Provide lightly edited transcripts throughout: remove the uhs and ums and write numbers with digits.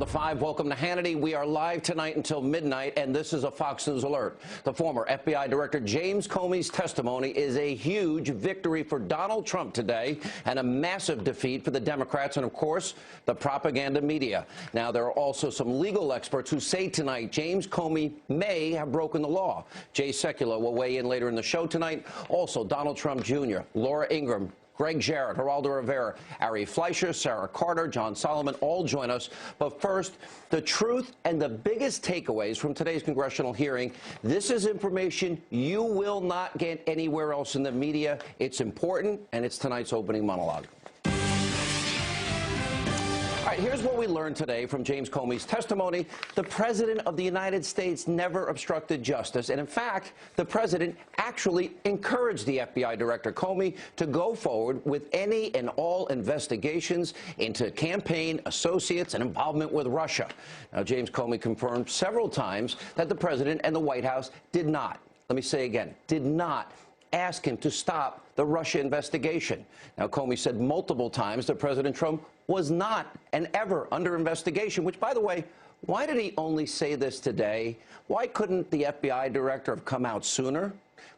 the 5. Welcome to Hannity. We are live tonight until midnight, and this is a Fox News alert. The former FBI Director James Comey's testimony is a huge victory for Donald Trump today and a massive defeat for the Democrats and, of course, the propaganda media. Now, there are also some legal experts who say tonight James Comey may have broken the law. Jay Sekulow will weigh in later in the show tonight. Also, Donald Trump Jr., Laura Ingraham, Greg Jarrett, Geraldo Rivera, Ari Fleischer, Sarah Carter, John Solomon all join us. But first, the truth and the biggest takeaways from today's congressional hearing. This is information you will not get anywhere else in the media. It's important, and it's tonight's opening monologue. All right, here's what we learned today from James Comey's testimony. The President of the United States never obstructed justice. And in fact, the President actually encouraged the FBI Director Comey to go forward with any and all investigations into campaign associates and involvement with Russia. Now, James Comey confirmed several times that the President and the White House did not, let me say again, did not ask him to stop the Russia investigation. Now, Comey said multiple times that President Trump was not and ever under investigation, which, by the way, why did he only say this today? Why couldn't the FBI director have come out sooner?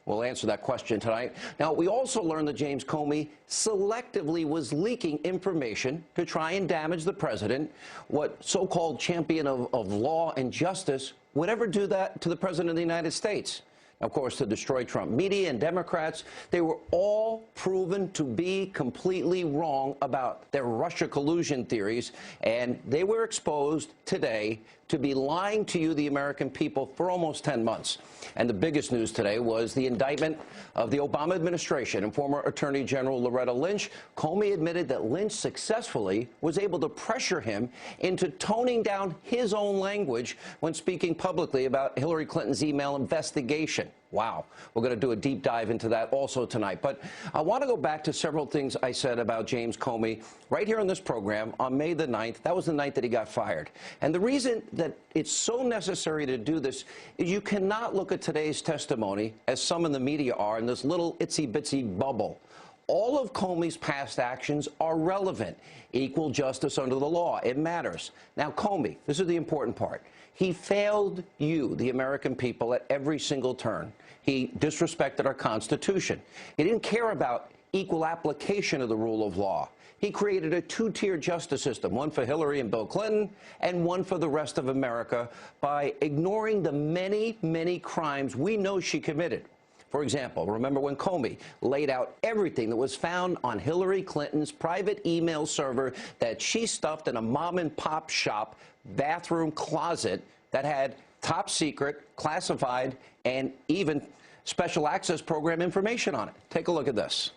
We'll answer that question tonight. Now, we also learned that James Comey selectively was leaking information to try and damage the president. What so-called champion of law and justice would ever do that to the President of the United States? Of course, to destroy Trump media and Democrats, they were all proven to be completely wrong about their Russia collusion theories, and they were exposed today to be lying to you, the American people, for almost 10 months. And the biggest news today was the indictment of the Obama administration and former Attorney General Loretta Lynch. Comey admitted that Lynch successfully was able to pressure him into toning down his own language when speaking publicly about Hillary Clinton's email investigation. Wow. We're going to do a deep dive into that also tonight. But I want to go back to several things I said about James Comey right here on this program on May the 9th. That was the night that he got fired. And the reason that it's so necessary to do this is you cannot look at today's testimony, as some in the media are, in this little itsy-bitsy bubble. All of Comey's past actions are relevant. Equal justice under the law. It matters. Now, Comey, this is the important part. He failed you, the American people, at every single turn. He disrespected our Constitution. He didn't care about equal application of the rule of law. He created a two-tier justice system, one for Hillary and Bill Clinton and one for the rest of America, by ignoring the many, many crimes we know she committed. For example, remember when Comey laid out everything that was found on Hillary Clinton's private email server that she stuffed in a mom-and-pop shop bathroom closet that had top secret, classified, and even special access program information on it. Take a look at this.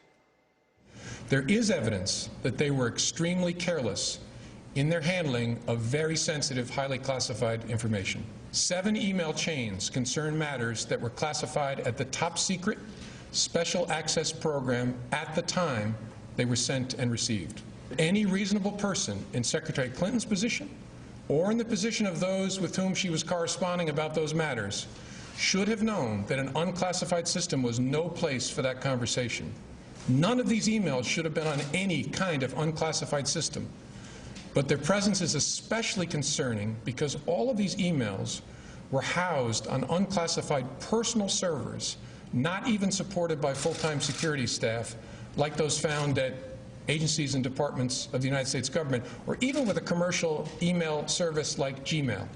There is evidence that they were extremely careless in their handling of very sensitive, highly classified information. 7 email chains concern matters that were classified at the top secret special access program at the time they were sent and received. Any reasonable person in Secretary Clinton's position or in the position of those with whom she was corresponding about those matters should have known that an unclassified system was no place for that conversation. None of these emails should have been on any kind of unclassified system. But their presence is especially concerning because all of these emails were housed on unclassified personal servers, not even supported by full-time security staff, like those found at agencies and departments of the United States government, or even with a commercial email service like Gmail.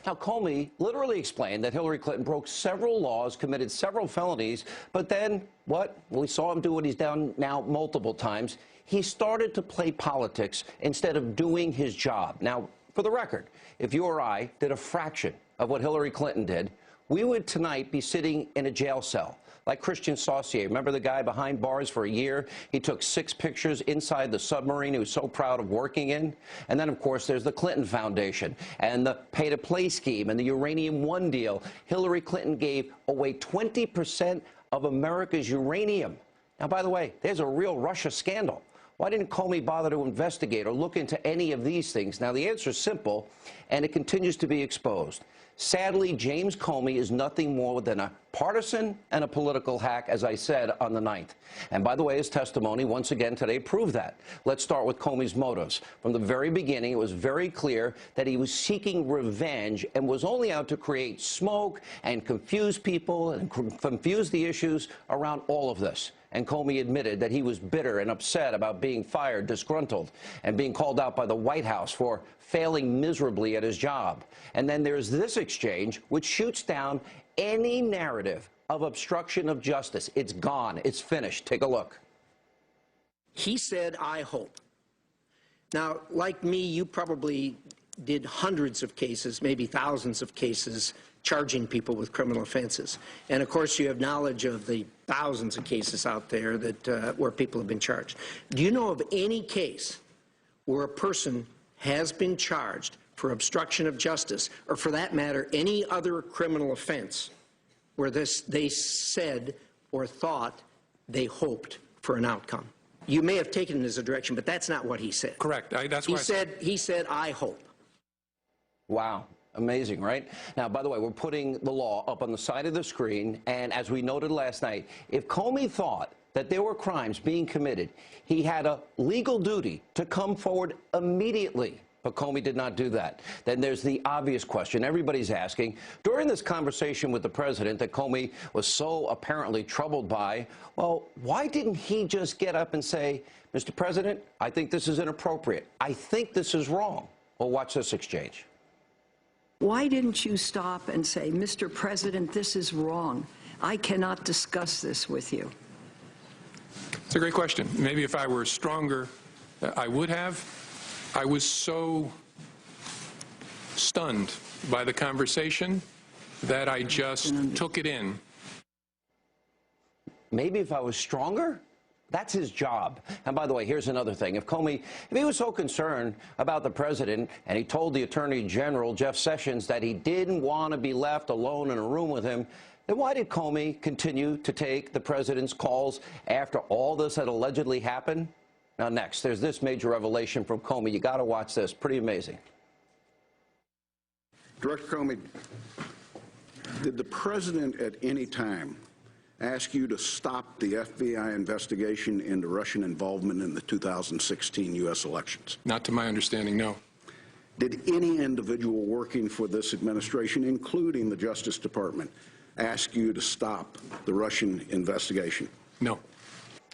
Now, Comey literally explained that Hillary Clinton broke several laws, committed several felonies, but then what? Well, we saw him do what he's done now multiple times. He started to play politics instead of doing his job. Now, for the record, if you or I did a fraction of what Hillary Clinton did, we would tonight be sitting in a jail cell. Like Christian Saucier, remember the guy behind bars for a year? He took 6 pictures inside the submarine he was so proud of working in. And then, of course, there's the Clinton Foundation and the pay-to-play scheme and the Uranium One deal. Hillary Clinton gave away 20% of America's uranium. Now, by the way, there's a real Russia scandal. Why didn't Comey bother to investigate or look into any of these things? Now, the answer is simple, and it continues to be exposed. Sadly, James Comey is nothing more than a partisan and a political hack, as I said on the 9th. And by the way, his testimony once again today proved that. Let's start with Comey's motives. From the very beginning, it was very clear that he was seeking revenge and was only out to create smoke and confuse people and confuse the issues around all of this. And Comey admitted that he was bitter and upset about being fired, disgruntled, and being called out by the White House for failing miserably at his job. And then there's this exchange, which shoots down any narrative of obstruction of justice. It's gone. It's finished. Take a look. He said, "I hope." Now, like me, you probably did hundreds of cases, maybe thousands of cases, charging people with criminal offenses. And of course, you have knowledge of the thousands of cases out there that where people have been charged. Do you know of any case where a person has been charged for obstruction of justice, or for that matter, any other criminal offense, where they said or thought they hoped for an outcome? You may have taken it as a direction, but that's not what he said. Correct. That's what He said, "I hope." Wow. Amazing, right? Now, by the way, we're putting the law up on the side of the screen, and as we noted last night, if Comey thought that there were crimes being committed, he had a legal duty to come forward immediately. But Comey did not do that. Then there's the obvious question everybody's asking. During this conversation with the president that Comey was so apparently troubled by, well, why didn't he just get up and say, "Mr. President, I think this is inappropriate. I think this is wrong"? Well, watch this exchange. Why didn't you stop and say, "Mr. President, this is wrong. I cannot discuss this with you"? It's a great question. Maybe if I were stronger, I would have. I was so stunned by the conversation that I just took it in. Maybe if I was stronger? That's his job. And by the way, here's another thing. If he was so concerned about the president and he told the Attorney General, Jeff Sessions, that he didn't want to be left alone in a room with him, then why did Comey continue to take the president's calls after all this had allegedly happened? Now, next, there's this major revelation from Comey. You got to watch this. Pretty amazing. Director Comey, did the president at any time ask you to stop the FBI investigation into Russian involvement in the 2016 U.S. elections? Not to my understanding, no. Did any individual working for this administration, including the Justice Department, ask you to stop the Russian investigation? No.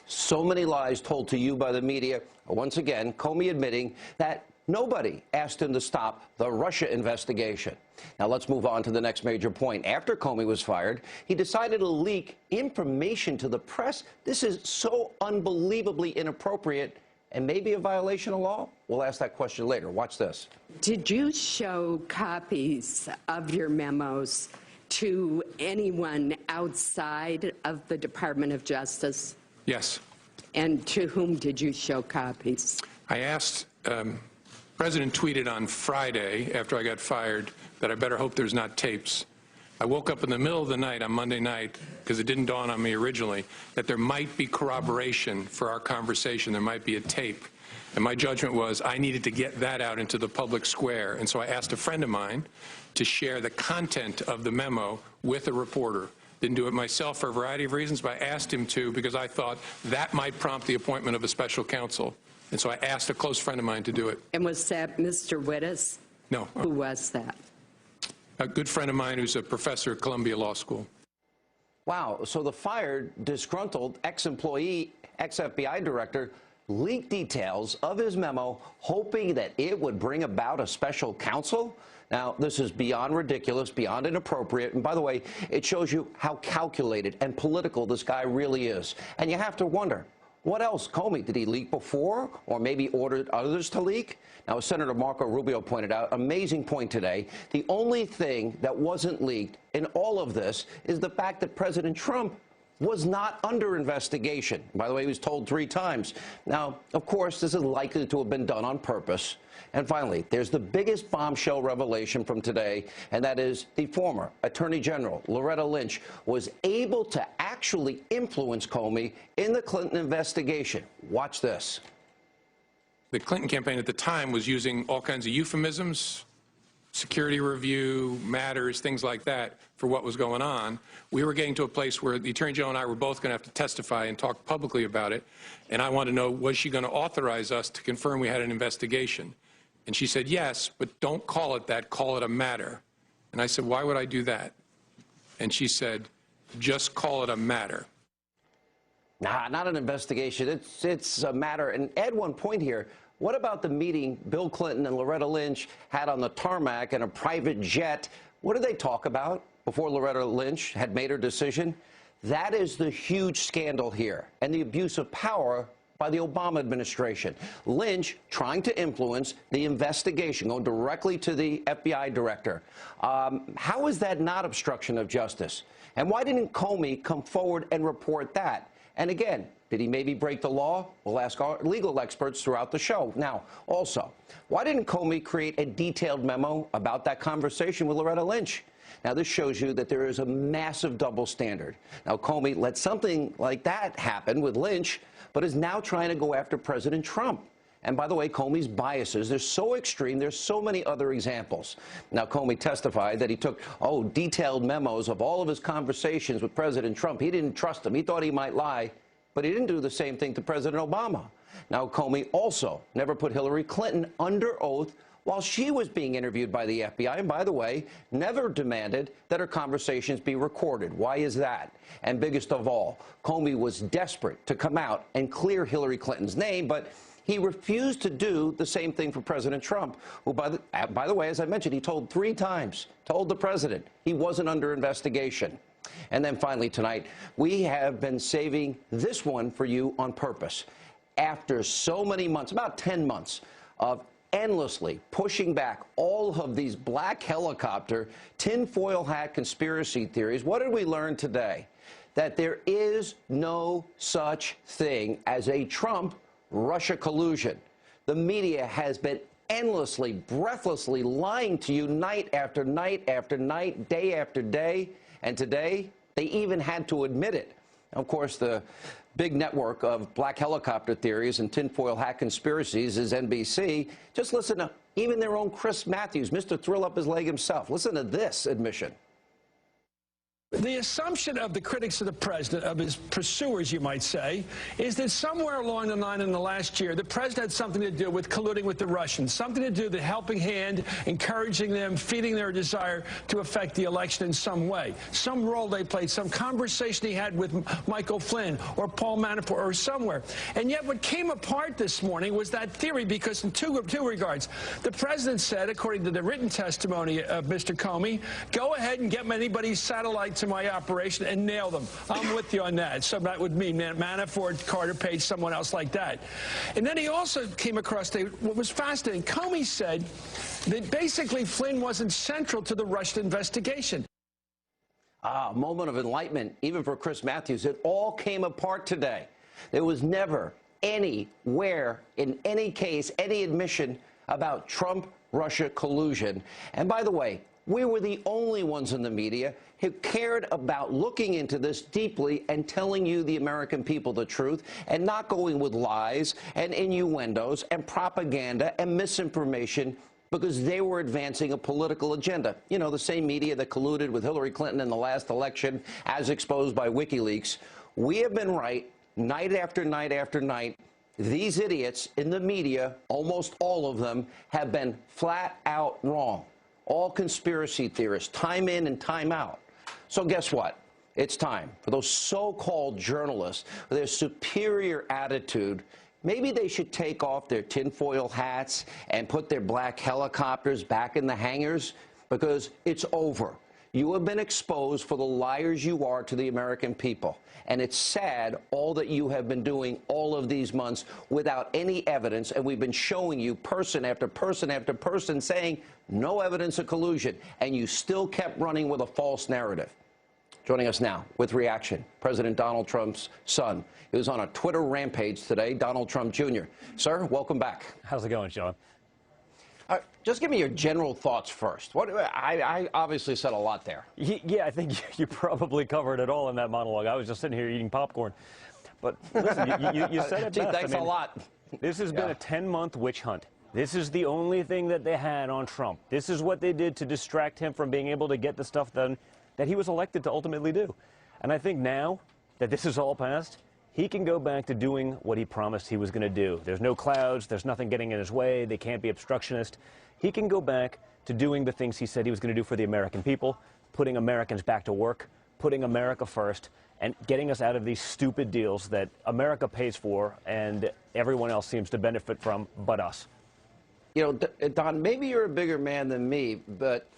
So many lies told to you by the media. Once again, Comey admitting that nobody asked him to stop the Russia investigation. Now, let's move on to the next major point. After Comey was fired, he decided to leak information to the press. This is so unbelievably inappropriate and maybe a violation of law. We'll ask that question later. Watch this. Did you show copies of your memos to anyone outside of the Department of Justice? Yes. And to whom did you show copies? I asked, President tweeted on Friday after I got fired that I better hope there's not tapes. I woke up in the middle of the night on Monday night, because it didn't dawn on me originally, that there might be corroboration for our conversation. There might be a tape. And my judgment was I needed to get that out into the public square. And so I asked a friend of mine to share the content of the memo with a reporter. Didn't do it myself for a variety of reasons, but I asked him to because I thought that might prompt the appointment of a special counsel. And so I asked a close friend of mine to do it. And was that Mr. Wittes? No. Who was that? A good friend of mine who's a professor at Columbia Law School. Wow. So the fired, disgruntled ex-employee, ex-FBI director leaked details of his memo, hoping that it would bring about a special counsel? Now, this is beyond ridiculous, beyond inappropriate. And by the way, it shows you how calculated and political this guy really is. And you have to wonder, what else? Comey, did he leak before or maybe ordered others to leak? Now, as Senator Marco Rubio pointed out, amazing point today, the only thing that wasn't leaked in all of this is the fact that President Trump was not under investigation. By the way, he was told 3 times. Now, of course, this is likely to have been done on purpose. And finally, there's the biggest bombshell revelation from today, and that is the former Attorney General, Loretta Lynch, was able to actually influence Comey in the Clinton investigation. Watch this. the Clinton campaign at the time was using all kinds of euphemisms, security review, matters, things like that, for what was going on. We were getting to a place where the Attorney General and I were both going to have to testify and talk publicly about it. And I wanted to know, was she going to authorize us to confirm we had an investigation? And she said, yes, but don't call it that, call it a matter. And I said, why would I do that? And she said, just call it a matter. Nah, not an investigation. It's a matter. And Ed, one point here. What about the meeting Bill Clinton and Loretta Lynch had on the tarmac in a private jet? What did they talk about before Loretta Lynch had made her decision? That is the huge scandal here and the abuse of power by the Obama administration. Lynch trying to influence the investigation, going directly to the FBI director. How is that not obstruction of justice? And why didn't Comey come forward and report that? And again, did he maybe break the law? We'll ask our legal experts throughout the show. Now, also, why didn't Comey create a detailed memo about that conversation with Loretta Lynch? Now, this shows you that there is a massive double standard. Now, Comey let something like that happen with Lynch, but is now trying to go after President Trump. And by the way, Comey's biases, they're so extreme, there's so many other examples. Now, Comey testified that he took, detailed memos of all of his conversations with President Trump. He didn't trust him. He thought he might lie, but he didn't do the same thing to President Obama. Now, Comey also never put Hillary Clinton under oath while she was being interviewed by the FBI, and by the way, never demanded that her conversations be recorded. Why is that? And biggest of all, Comey was desperate to come out and clear Hillary Clinton's name, but he refused to do the same thing for President Trump, who, by the way, as I mentioned, he told 3 times, told the president he wasn't under investigation. And then finally tonight, we have been saving this one for you on purpose. After so many months, about 10 months, of endlessly pushing back all of these black helicopter, tinfoil hat conspiracy theories, what did we learn today? That there is no such thing as a Trump-Russia collusion. The media has been endlessly, breathlessly lying to you night after night after night, day after day. And today, they even had to admit it. Of course, the big network of black helicopter theories and tinfoil hat conspiracies is NBC. Just listen to even their own Chris Matthews, Mr. Thrill Up His Leg himself. Listen to this admission. The assumption of the critics of the president, of his pursuers, you might say, is that somewhere along the line in the last year, the president had something to do with colluding with the Russians, something to do with the helping hand, encouraging them, feeding their desire to affect the election in some way. Some role they played, some conversation he had with Michael Flynn or Paul Manafort or somewhere. And yet what came apart this morning was that theory, because in two regards. The president said, according to the written testimony of Mr. Comey, go ahead and get anybody's satellites to my operation and nail them. I'm with you on that. So that would mean Manafort, Carter Page, someone else like that. And then he also came across what was fascinating. Comey said that basically Flynn wasn't central to the Russian investigation. A moment of enlightenment, even for Chris Matthews. It all came apart today. There was never anywhere in any case, any admission about Trump-Russia collusion. And by the way, we were the only ones in the media who cared about looking into this deeply and telling you, the American people, the truth, and not going with lies and innuendos and propaganda and misinformation because they were advancing a political agenda. You know, the same media that colluded with Hillary Clinton in the last election, as exposed by WikiLeaks. We have been right night after night after night. These idiots in the media, almost all of them, have been flat out wrong. All conspiracy theorists, time in and time out. So guess what? It's time for those so-called journalists with their superior attitude. Maybe they should take off their tinfoil hats and put their black helicopters back in the hangars, because it's over. You have been exposed for the liars you are to the American people. And it's sad all that you have been doing all of these months without any evidence. And we've been showing you person after person after person saying no evidence of collusion. And you still kept running with a false narrative. Joining us now with reaction, President Donald Trump's son. He was on a Twitter rampage today, Donald Trump Jr. Sir, welcome back. How's it going, Sean? Just give me your general thoughts first. I obviously said a lot there. Yeah, I think you probably covered it all in that monologue. I was just sitting here eating popcorn. But listen, you said it Gee, best. thanks a lot. This has been a 10-month witch hunt. This is the only thing that they had on Trump. This is what they did to distract him from being able to get the stuff done that he was elected to ultimately do. And I think now that this is all past, he can go back to doing what he promised he was going to do. There's no clouds. There's nothing getting in his way. They can't be obstructionist. He can go back to doing the things he said he was going to do for the American people, putting Americans back to work, putting America first, and getting us out of these stupid deals that America pays for and everyone else seems to benefit from but us. You know, Don, maybe you're a bigger man than me, but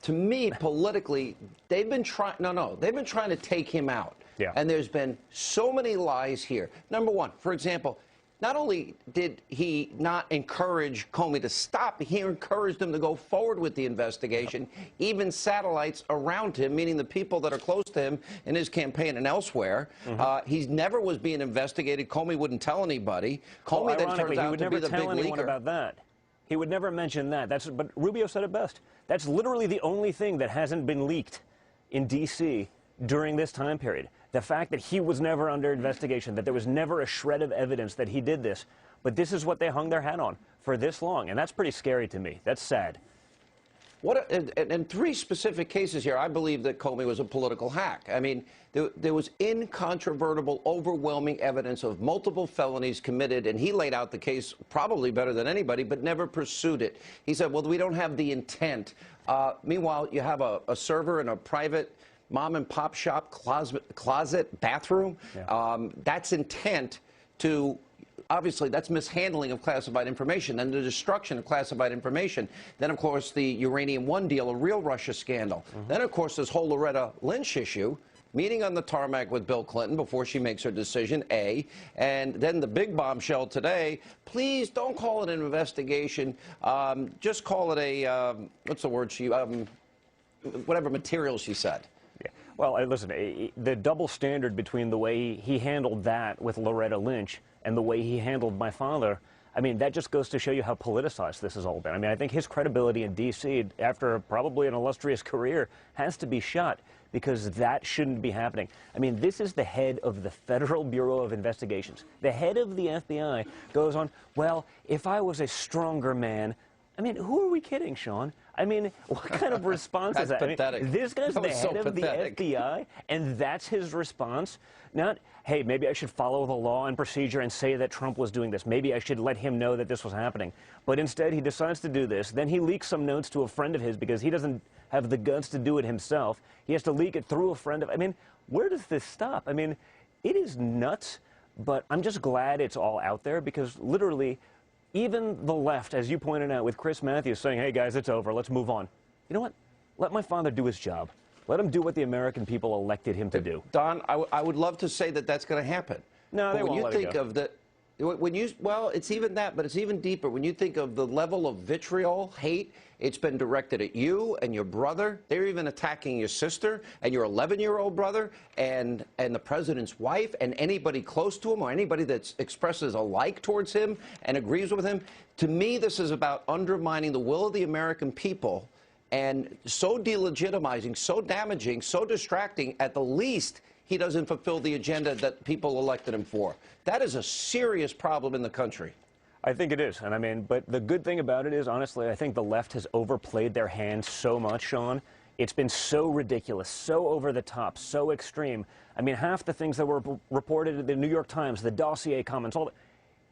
to me, politically, they've been trying, they've been trying to take him out. Yeah. And there's been so many lies here. Number one, for example, not only did he not encourage Comey to stop, he encouraged him to go forward with the investigation. Even satellites around him, meaning the people that are close to him in his campaign and elsewhere. He never was being investigated. Comey wouldn't tell anybody. Comey then turns out to be the big anyone leaker. About that. He would never mention that. But Rubio said it best. That's literally the only thing that hasn't been leaked in D.C. during this time period. The fact that he was never under investigation, that there was never a shred of evidence that he did this. But this is what they hung their hat on for this long, and that's pretty scary to me. That's sad. In three specific cases here, I believe that Comey was a political hack. I mean, there was incontrovertible, overwhelming evidence of multiple felonies committed, and he laid out the case probably better than anybody, but never pursued it. He said, well, we don't have the intent. Meanwhile, you have a server in a private mom-and-pop shop closet bathroom. Yeah. That's intent to... Obviously, that's mishandling of classified information and the destruction of classified information. Then, of course, the Uranium One deal, a real Russia scandal. Then, of course, this whole Loretta Lynch issue, meeting on the tarmac with Bill Clinton before she makes her decision, A. And then the big bombshell today, please don't call it an investigation. Just call it a, what's the word she, whatever material she said. Yeah. Well, listen, the double standard between the way he handled that with Loretta Lynch and the way he handled my father, I mean, that just goes to show you how politicized this has all been. I mean, I think his credibility in D.C., after probably an illustrious career, has to be shot because that shouldn't be happening. I mean, this is the head of the Federal Bureau of Investigations. The head of the FBI goes on, well, if I was a stronger man, I mean, who are we kidding, Sean? I mean, what kind of response is that? Pathetic. I mean, this guy's the head of pathetic. the FBI, and that's his response? Not, hey, maybe I should follow the law and procedure and say that Trump was doing this. Maybe I should let him know that this was happening. But instead, he decides to do this. Then he leaks some notes to a friend of his because he doesn't have the guts to do it himself. He has to leak it through a friend of... I mean, where does this stop? I mean, it is nuts, but I'm just glad it's all out there because literally... Even the left, as you pointed out, with Chris Matthews saying, hey, guys, it's over. Let's move on. You know what? Let my father do his job. Let him do what the American people elected him to do. Don, I would love to say that that's going to happen. No, they but won't let it go. Well, it's even that, but it's even deeper. When you think of the level of vitriol, hate, it's been directed at you and your brother. They're even attacking your sister and your 11-year-old brother and the president's wife and anybody close to him or anybody that expresses a like towards him and agrees with him. To me, this is about undermining the will of the American people and so delegitimizing, so damaging, so distracting, at the least, he doesn't fulfill the agenda that people elected him for. That is a serious problem in the country. I think it is. And I mean, but the good thing about it is, honestly, I think the left has overplayed their hand so much, Sean. It's been so ridiculous, so over the top, so extreme. I mean, half the things that were reported in the New York Times, the dossier comments, all that,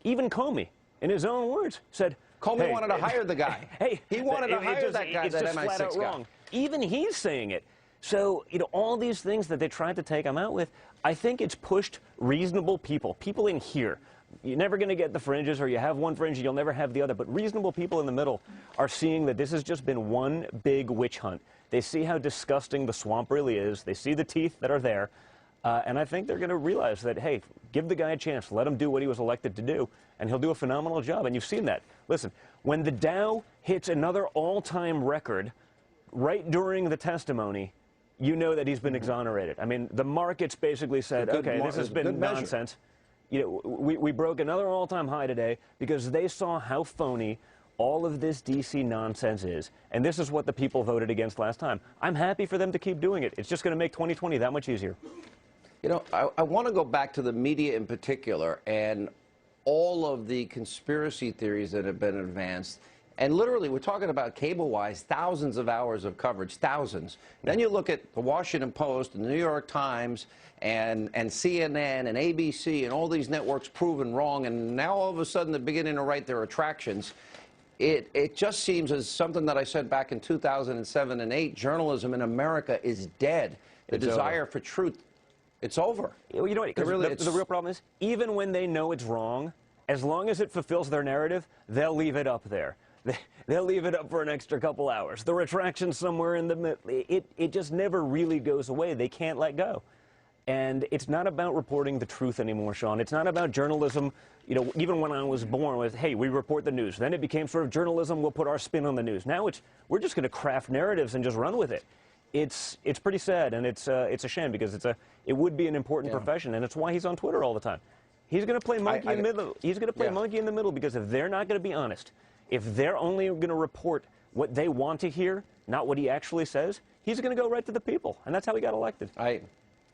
even Comey, in his own words, said, Comey hey, wanted to hire the guy. Hey, he wanted to hire that guy, that MI6 MI6 guy. wrong. Even he's saying it. So, you know, all these things that they tried to take him out with, I think it's pushed reasonable people in here. You're never going to get the fringes, or you have one fringe and you'll never have the other. But reasonable people in the middle are seeing that this has just been one big witch hunt. They see how disgusting the swamp really is. They see the teeth that are there. And I think they're going to realize that, hey, give the guy a chance. Let him do what he was elected to do, and he'll do a phenomenal job. And you've seen that. Listen, when the Dow hits another all-time record right during the testimony, you know that he's been exonerated. I mean, the markets basically said, okay, this has been nonsense. You know, we broke another all-time high today because they saw how phony all of this D.C. nonsense is. And this is what the people voted against last time. I'm happy for them to keep doing it. It's just going to make 2020 that much easier. You know, I want to go back to the media in particular, and all of the conspiracy theories that have been advanced. And literally, we're talking about cable-wise, thousands of hours of coverage, thousands. Then you look at the Washington Post and the New York Times and CNN and ABC and all these networks proven wrong, and now all of a sudden they're beginning to write their attractions. It just seems as something that I said back in 2007 and 2008, journalism in America is dead. The desire for truth, it's over. You know what? Really, the real problem is, even when they know it's wrong, as long as it fulfills their narrative, they'll leave it up there. They'll leave it up for an extra couple hours. The retraction somewhere in the middle, it just never really goes away. They can't let go. And it's not about reporting the truth anymore, Sean. It's not about journalism. You know, even when I was born, it was, hey, we report the news. Then it became sort of journalism, we'll put our spin on the news. Now we're just going to craft narratives and just run with it. It's pretty sad, and it's a shame, because it would be an important profession, and it's why he's on Twitter all the time. He's going to play monkey in the middle. He's going to play monkey in the middle, because if they're not going to be honest, if they're only going to report what they want to hear, not what he actually says, he's going to go right to the people, and that's how he got elected.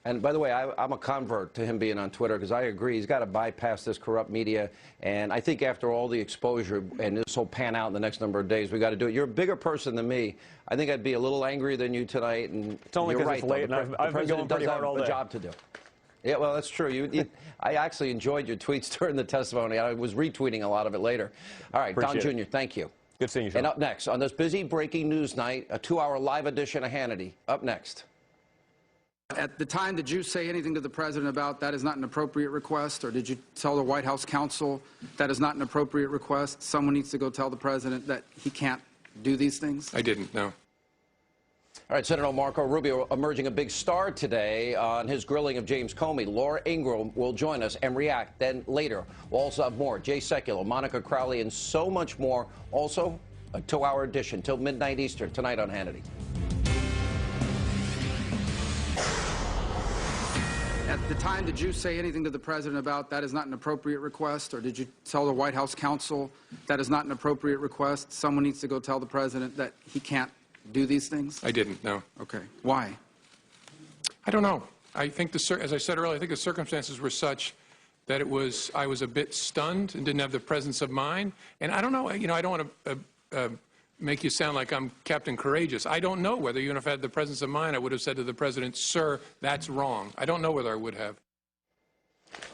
And by the way, I'm a convert to him being on Twitter, because I agree he's got to bypass this corrupt media. And I think after all the exposure, and this will pan out in the next number of days, we got to do it. You're a bigger person than me. I think I'd be a little angrier than you tonight. And it's only because it's late, and I've been going pretty hard all day. The job to do. Yeah, well, that's true. I actually enjoyed your tweets during the testimony. I was retweeting a lot of it later. All right, Don Jr., thank you. Good seeing you, Sean. And up next, on this busy breaking news night, a 2-hour live edition of Hannity. Up next. At the time, did you say anything to the president about that is not an appropriate request, or did you tell the White House counsel that is not an appropriate request? Someone needs to go tell the president that he can't do these things? I didn't, no. All right, Senator Marco Rubio emerging a big star today on his grilling of James Comey. Laura Ingraham will join us and react. Then later, we'll also have more. Jay Sekulow, Monica Crowley, and so much more. Also, a 2-hour edition till midnight Eastern tonight on Hannity. At the time, did you say anything to the president about that is not an appropriate request, or did you tell the White House counsel that is not an appropriate request? Someone needs to go tell the president that he can't do these things? I didn't, no. Okay. Why? I don't know. I think, as I said earlier, I think the circumstances were such that I was a bit stunned and didn't have the presence of mind. And I don't know, I don't want to make you sound like I'm Captain Courageous. I don't know whether even if I had the presence of mind, I would have said to the president, sir, that's wrong. I don't know whether I would have.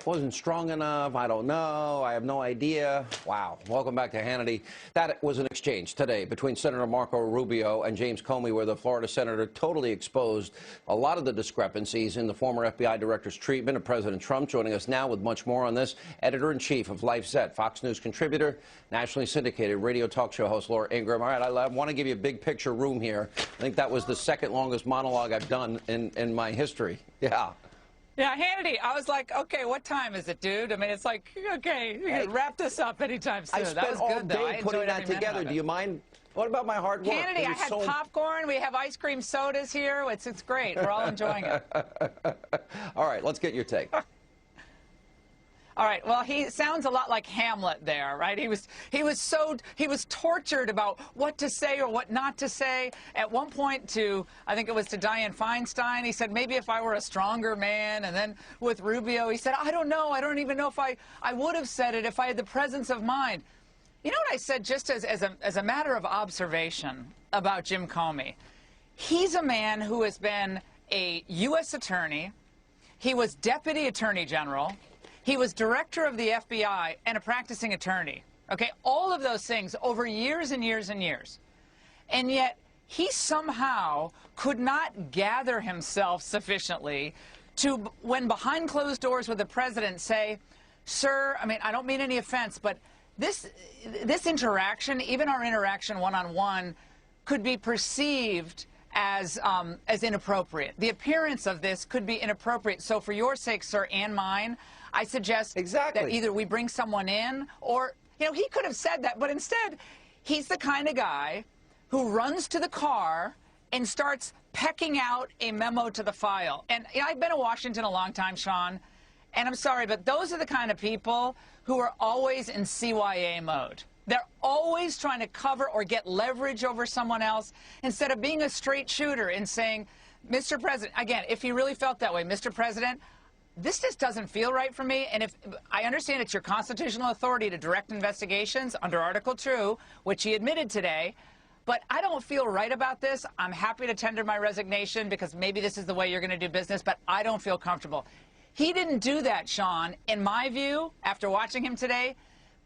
Wasn't strong enough. I don't know. I have no idea. Wow. Welcome back to Hannity. That was an exchange today between Senator Marco Rubio and James Comey, where the Florida senator totally exposed a lot of the discrepancies in the former FBI director's treatment of President Trump. Joining us now with much more on this, editor-in-chief of LifeZette, Fox News contributor, nationally syndicated radio talk show host Laura Ingraham. All right, I want to give you a big picture room here. I think that was the second longest monologue I've done in my history. Yeah. Yeah, Hannity, I was like, okay, what time is it, dude? I mean, it's like, okay, we can wrap this up anytime soon. I spent all day putting that together. Do you mind? What about my hard work? Hannity, I had popcorn. We have ice cream sodas here. It's great. We're all enjoying it. All right, let's get your take. All right. Well, he sounds a lot like Hamlet there, right? He was tortured about what to say or what not to say. At one point I think it was to Dianne Feinstein, he said, maybe if I were a stronger man. And then with Rubio, he said, I don't know. I don't even know if I would have said it if I had the presence of mind. You know what I said just as a matter of observation about Jim Comey? He's a man who has been a U.S. attorney. He was deputy attorney general. He was director of the FBI and a practicing attorney. Okay, all of those things over years and years and years. And yet he somehow could not gather himself sufficiently to, when behind closed doors with the president, say, sir, I mean, I don't mean any offense, but this interaction, even our interaction one-on-one, could be perceived as inappropriate. The appearance of this could be inappropriate. So for your sake, sir, and mine, I suggest that either we bring someone in or, you know, he could have said that, but instead, he's the kind of guy who runs to the car and starts pecking out a memo to the file. And you know, I've been in Washington a long time, Sean, and I'm sorry, but those are the kind of people who are always in CYA mode. They're always trying to cover or get leverage over someone else instead of being a straight shooter and saying, Mr. President, again, if he really felt that way, Mr. President, this just doesn't feel right for me. And if I understand it's your constitutional authority to direct investigations under Article 2, which he admitted today, but I don't feel right about this. I'm happy to tender my resignation because maybe this is the way you're going to do business, but I don't feel comfortable. He didn't do that, Sean, in my view, after watching him today,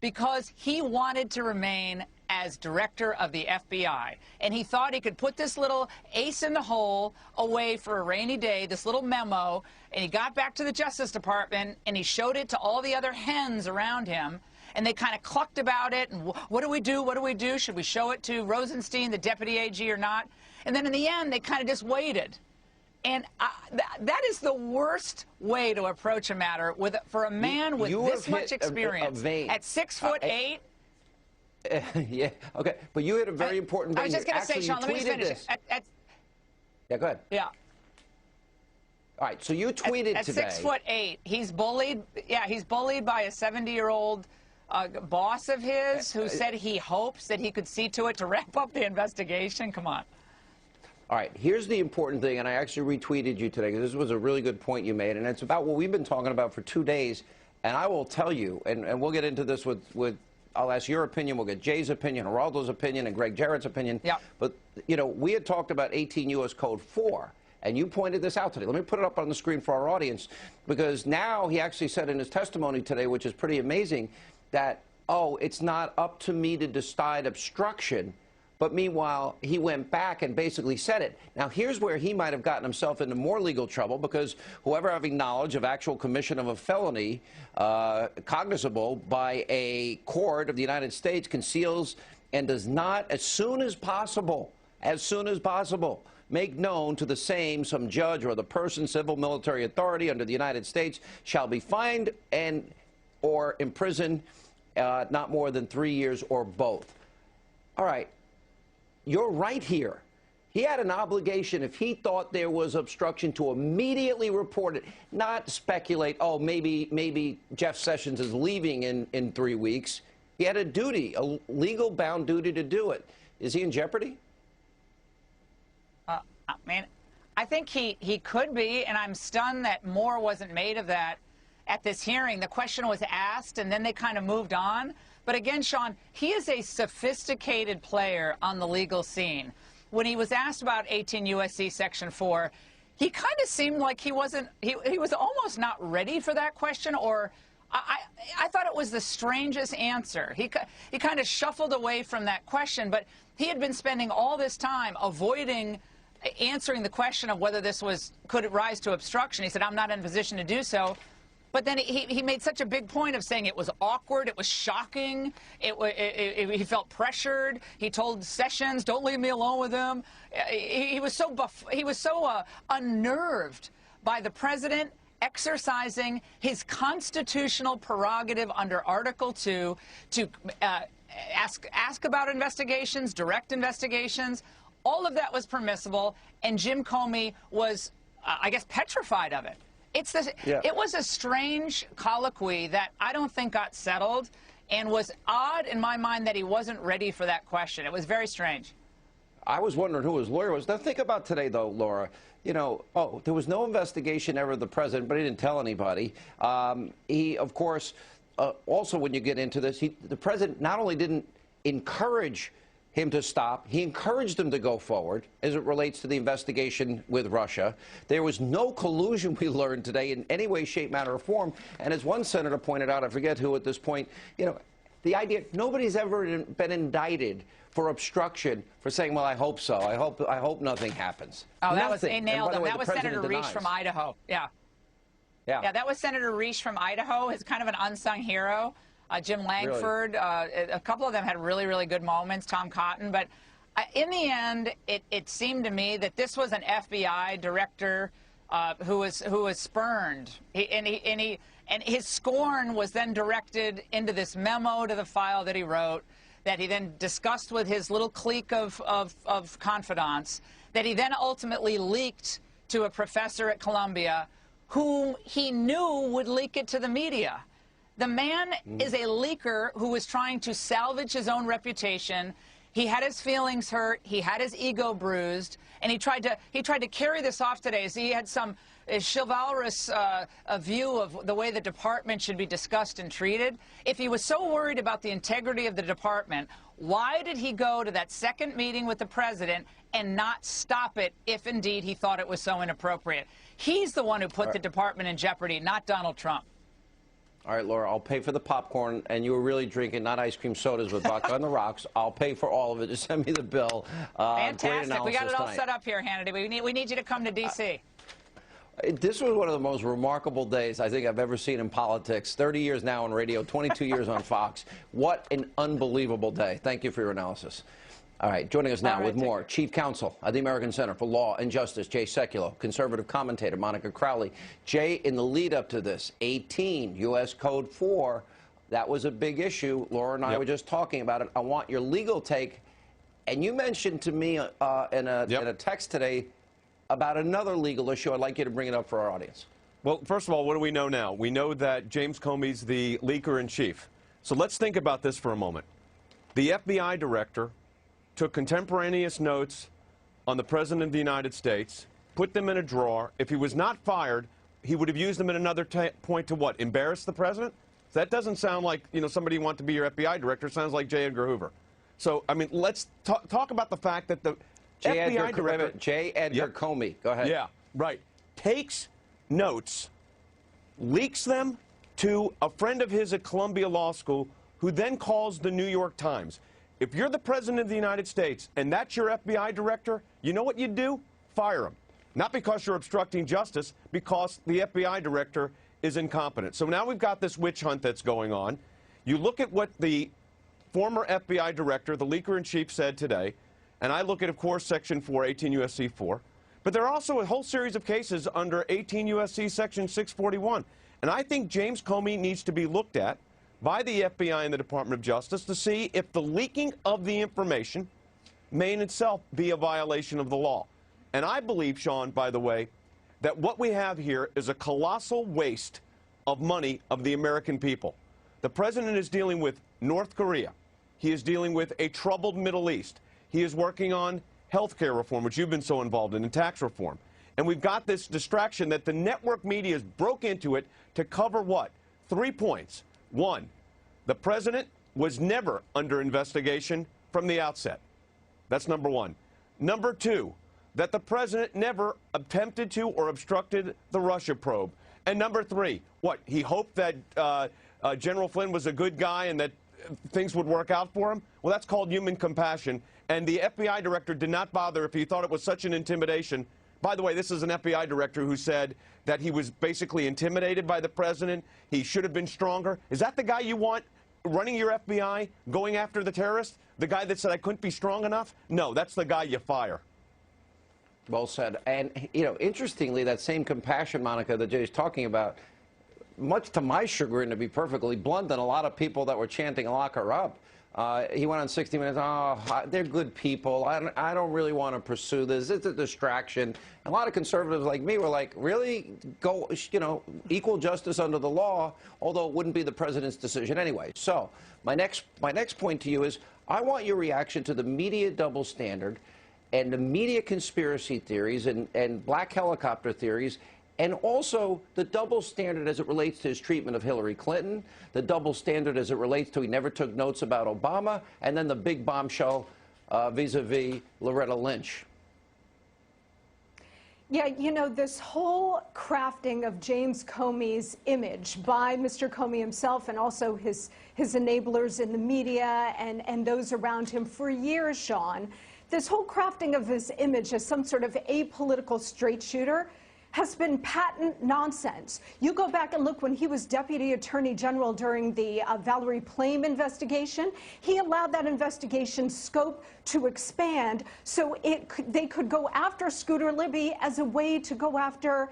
because he wanted to remain as director of the FBI. And he thought he could put this little ace in the hole away for a rainy day, this little memo, and he got back to the Justice Department and he showed it to all the other hens around him. And they kind of clucked about it. And what do we do? What do we do? Should we show it to Rosenstein, the deputy AG, or not? And then in the end, they kind of just waited. And that is the worst way to approach a matter for a man with this much experience. At 6'8". Yeah, okay. But you hit a very important vein. I was just going to say, Sean, let me just finish. Yeah, go ahead. Yeah. All right, so you tweeted today. At 6'8", he's bullied. Yeah, he's bullied by a 70-year-old boss of his who said he hopes that he could see to it to wrap up the investigation. Come on. All right, here's the important thing, and I actually retweeted you today because this was a really good point you made, and it's about what we've been talking about for 2 days. And I will tell you, and we'll get into this with I'll ask your opinion, we'll get Jay's opinion, Geraldo's opinion, and Greg Jarrett's opinion. Yeah. But, you know, we had talked about 18 U.S. Code 4, and you pointed this out today. Let me put it up on the screen for our audience, because now he actually said in his testimony today, which is pretty amazing, that, oh, it's not up to me to decide obstruction. But meanwhile, he went back and basically said it. Now, here's where he might have gotten himself into more legal trouble, because whoever having knowledge of actual commission of a felony cognizable by a court of the United States conceals and does not, as soon as possible, make known to the same some judge or the person, civil, military authority under the United States shall be fined and or imprisoned not more than 3 years or both. All right. You're right here. He had an obligation, if he thought there was obstruction, to immediately report it, not speculate, oh, maybe Jeff Sessions is leaving in 3 weeks. He had a duty, a legal bound duty to do it. Is he in jeopardy? I mean, I think he could be, and I'm stunned that more wasn't made of that at this hearing. The question was asked, and then they kind of moved on. But again, Sean, he is a sophisticated player on the legal scene. When he was asked about 18 U.S.C. Section 4, he kind of seemed like he was almost not ready for that question, or I thought it was the strangest answer. He kind of shuffled away from that question, but he had been spending all this time avoiding answering the question of whether this could it rise to obstruction. He said, I'm not in a position to do so. But then he made such a big point of saying it was awkward, it was shocking, he felt pressured. He told Sessions, "Don't leave me alone with him." He was so unnerved by the president exercising his constitutional prerogative under Article 2 to ask about investigations, direct investigations. All of that was permissible, and Jim Comey was, I guess, petrified of it. It was a strange colloquy that I don't think got settled, and was odd in my mind that he wasn't ready for that question. It was very strange. I was wondering who his lawyer was. Now, think about today, though, Laura. You know, there was no investigation ever of the president, but he didn't tell anybody. He, of course, also when you get into this, the president not only didn't encourage him to stop, he encouraged him to go forward as it relates to the investigation with Russia. There was no collusion, we learned today, in any way, shape, manner, or form. And as one senator pointed out, I forget who at this point, you know, the idea, nobody's ever been indicted for obstruction for saying, well, I hope so. I hope nothing happens. Oh, that was, they nailed him. That was Senator Reich from Idaho. Yeah, that was Senator Reich from Idaho. He's kind of an unsung hero. Jim Langford, really? A couple of them had really, really good moments, Tom Cotton. But in the end, it seemed to me that this was an FBI director who was spurned. And his scorn was then directed into this memo to the file that he wrote, that he then discussed with his little clique of confidants, that he then ultimately leaked to a professor at Columbia whom he knew would leak it to the media. The man is a leaker who was trying to salvage his own reputation. He had his feelings hurt. He had his ego bruised, and he tried to carry this off today. So he had some chivalrous a view of the way the department should be discussed and treated. If he was so worried about the integrity of the department, why did he go to that second meeting with the president and not stop it if indeed he thought it was so inappropriate? He's the one who put the department in jeopardy, not Donald Trump. All right, Laura, I'll pay for the popcorn, and you were really drinking not ice cream sodas with vodka on the rocks. I'll pay for all of it. Just send me the bill. Fantastic. We got it all set up here, Hannity. We need you to come to D.C. This was one of the most remarkable days I think I've ever seen in politics. 30 years now on radio, 22 years on Fox. What an unbelievable day. Thank you for your analysis. All right, joining us now with more, Chief Counsel at the American Center for Law and Justice, Jay Sekulow, conservative commentator Monica Crowley. Jay, in the lead up to this, 18 U.S. Code 4, that was a big issue. Laura and I were just talking about it. I want your legal take. And you mentioned to me in a text today about another legal issue. I'd like you to bring it up for our audience. Well, first of all, what do we know now? We know that James Comey's the leaker-in-chief. So let's think about this for a moment. The FBI director took contemporaneous notes on the President of the United States, put them in a drawer. If he was not fired, he would have used them at another point to what? Embarrass the President? That doesn't sound like, somebody you want to be your FBI director. It sounds like J. Edgar Hoover. So, I mean, let's talk about the fact that the FBI director... J. Edgar Comey. Go ahead. Yeah, right. Takes notes, leaks them to a friend of his at Columbia Law School, who then calls the New York Times. If you're the President of the United States and that's your FBI director, you know what you'd do? Fire him. Not because you're obstructing justice, because the FBI director is incompetent. So now we've got this witch hunt that's going on. You look at what the former FBI director, the leaker-in-chief, said today, and I look at, of course, Section 4, 18 U.S.C. 4, but there are also a whole series of cases under 18 U.S.C. Section 641. And I think James Comey needs to be looked at by the FBI and the Department of Justice to see if the leaking of the information may in itself be a violation of the law. And I believe, Sean, by the way, that what we have here is a colossal waste of money of the American people. The President is dealing with North Korea. He is dealing with a troubled Middle East. He is working on health care reform, which you've been so involved in, and tax reform. And we've got this distraction that the network media broke into it to cover what? 3 points. One, the President was never under investigation from the outset. That's number one. Number two, that the President never attempted to or obstructed the Russia probe. And number three, what? He hoped that General Flynn was a good guy and that things would work out for him? Well, that's called human compassion. And the FBI director did not bother if he thought it was such an intimidation. By the way, this is an FBI director who said that he was basically intimidated by the President. He should have been stronger. Is that the guy you want running your FBI, going after the terrorists? The guy that said I couldn't be strong enough? No, that's the guy you fire. Well said. And, interestingly, that same compassion, Monica, that Jay's talking about, much to my chagrin, to be perfectly blunt, and a lot of people that were chanting lock her up, he went on 60 Minutes, they're good people. I don't really want to pursue this. It's a distraction. And a lot of conservatives like me were like, really? Go, equal justice under the law, although it wouldn't be the President's decision anyway. So my next point to you is, I want your reaction to the media double standard and the media conspiracy theories and black helicopter theories, and also the double standard as it relates to his treatment of Hillary Clinton, the double standard as it relates to he never took notes about Obama, and then the big bombshell vis-a-vis Loretta Lynch. Yeah, this whole crafting of James Comey's image by Mr. Comey himself and also his enablers in the media and those around him for years, Sean, this whole crafting of his image as some sort of apolitical straight shooter has been patent nonsense. You go back and look when he was Deputy Attorney General during the Valerie Plame investigation, he allowed that investigation scope to expand so they could go after Scooter Libby as a way to go after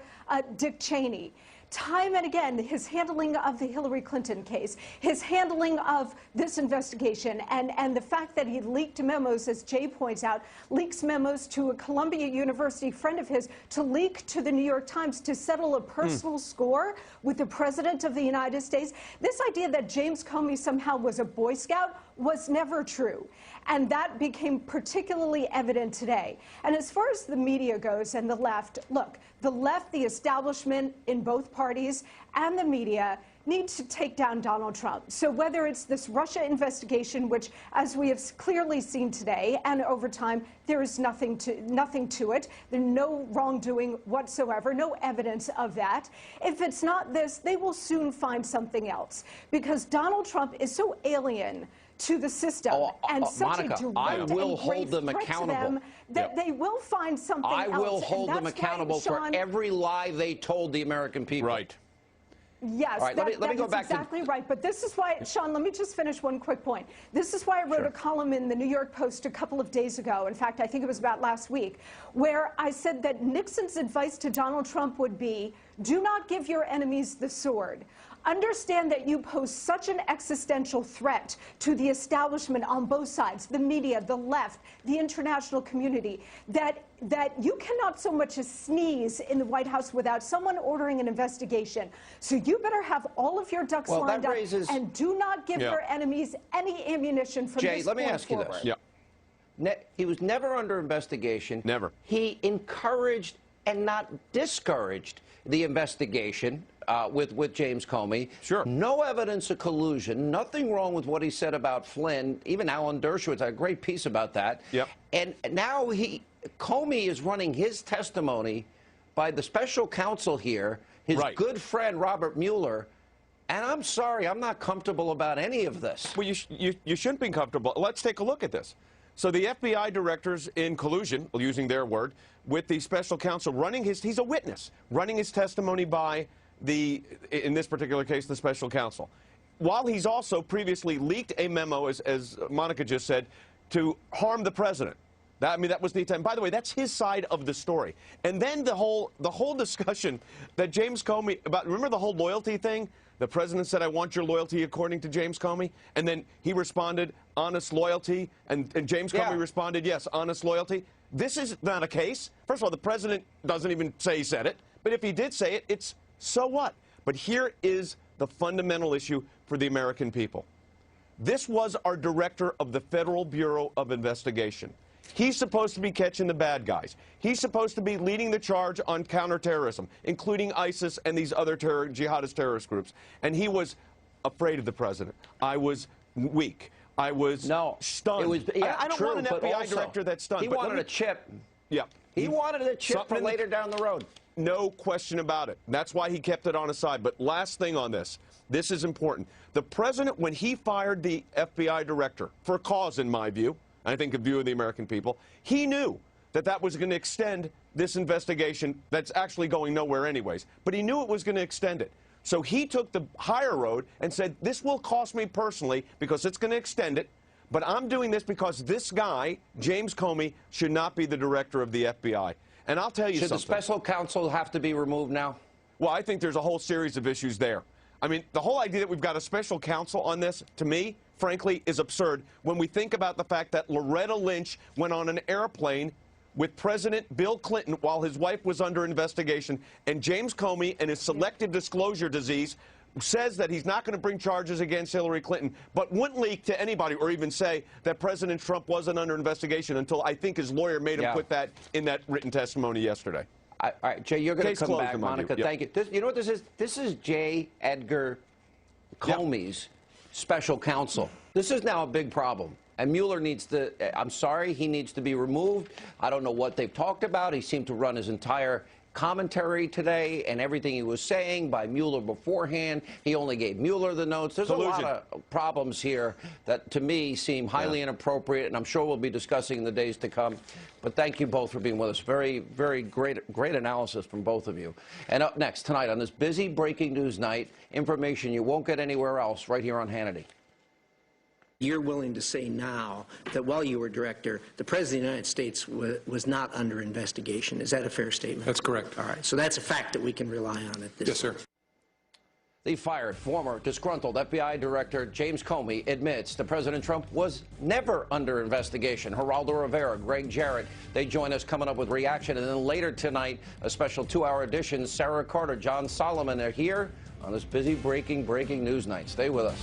Dick Cheney. time and again, his handling of the Hillary Clinton case, his handling of this investigation, and the fact that he leaked memos, as Jay points out, leaks memos to a Columbia University friend of his to leak to the New York Times to settle a personal score with the President of the United States. This idea that James Comey somehow was a Boy Scout was never true. And that became particularly evident today. And as far as the media goes and the left, look, the left, the establishment in both parties, and the media need to take down Donald Trump. So whether it's this Russia investigation, which, as we have clearly seen today and over time, there is nothing to it. There's no wrongdoing whatsoever, no evidence of that. If it's not this, they will soon find something else, because Donald Trump is so alien to the system and such Monica, a direct I will and hold them threat accountable. to them that they will find something else. I will hold them And that's accountable why, for Sean, every lie they told the American people. Right. Yes, All right, let me go back exactly right. But this is why, Sean, let me just finish one quick point. This is why I wrote a column in the New York Post a couple of days ago. In fact, I think it was about last week, where I said that Nixon's advice to Donald Trump would be, do not give your enemies the sword. Understand that you pose such an existential threat to the establishment on both sides, the media, the left, the international community, that you cannot so much as sneeze in the White House without someone ordering an investigation. So you better have all of your ducks lined up and do not give your enemies any ammunition from Jay, this let me point ask you forward. this. He was never under investigation. Never. He encouraged and not discouraged the investigation with James Comey. Sure. No evidence of collusion. Nothing wrong with what he said about Flynn. Even Alan Dershowitz had a great piece about that. Yep. And now Comey is running his testimony by the special counsel here, his good friend Robert Mueller. And I'm sorry, I'm not comfortable about any of this. Well, you shouldn't be comfortable. Let's take a look at this. So the FBI director's in collusion, using their word, with the special counsel running he's a witness, running his testimony by in this particular case, the special counsel. While he's also previously leaked a memo, as Monica just said, to harm the president. That was the intent. By the way, that's his side of the story. And then the whole discussion that James Comey remember the whole loyalty thing? The president said, I want your loyalty according to James Comey. And then he responded, honest loyalty. And James Comey responded, yes, honest loyalty. This is not a case. First of all, the president doesn't even say he said it. But if he did say it, it's so what? But here is the fundamental issue for the American people. This was our director of the Federal Bureau of Investigation. He's supposed to be catching the bad guys. He's supposed to be leading the charge on counterterrorism, including ISIS and these other jihadist terrorist groups. And he was afraid of the president. I was weak. I was stunned. It was, I don't want an FBI director that's stunned. He wanted a chip. Yeah. He wanted a chip for later down the road. No question about it. That's why he kept it on his side. But last thing on this. This is important. The president, when he fired the FBI director, for a cause in my view, I think a view of the American people, he knew that was going to extend this investigation that's actually going nowhere anyways. But he knew it was going to extend it. So he took the higher road and said, this will cost me personally because it's going to extend it. But I'm doing this because this guy, James Comey, should not be the director of the FBI. And I'll tell you something. Should the special counsel have to be removed now? Well, I think there's a whole series of issues there. I mean, the whole idea that we've got a special counsel on this, to me, frankly, is absurd when we think about the fact that Loretta Lynch went on an airplane with President Bill Clinton while his wife was under investigation, and James Comey and his selective disclosure disease says that he's not going to bring charges against Hillary Clinton, but wouldn't leak to anybody or even say that President Trump wasn't under investigation until I think his lawyer made him put that in that written testimony yesterday. All right, Jay, you're going to come back, Monica. Thank you. You know what this is? This is J. Edgar Comey's special counsel. This is now a big problem. And Mueller needs to, I'm sorry, he needs to be removed. I don't know what they've talked about. He seemed to run his entire commentary today and everything he was saying by Mueller beforehand. He only gave Mueller the notes. There's a lot of problems here that, to me, seem highly inappropriate, and I'm sure we'll be discussing in the days to come. But thank you both for being with us. Very, very great analysis from both of you. And up next tonight on this busy breaking news night, information you won't get anywhere else right here on Hannity. You're willing to say now that while you were director, the President of the United States was not under investigation. Is that a fair statement? That's correct. All right. So that's a fact that we can rely on at this point. Yes, sir. The fired former disgruntled FBI Director James Comey admits that President Trump was never under investigation. Geraldo Rivera, Greg Jarrett, they join us coming up with reaction. And then later tonight, a special 2-hour edition. Sarah Carter, John Solomon are here on this busy breaking news night. Stay with us.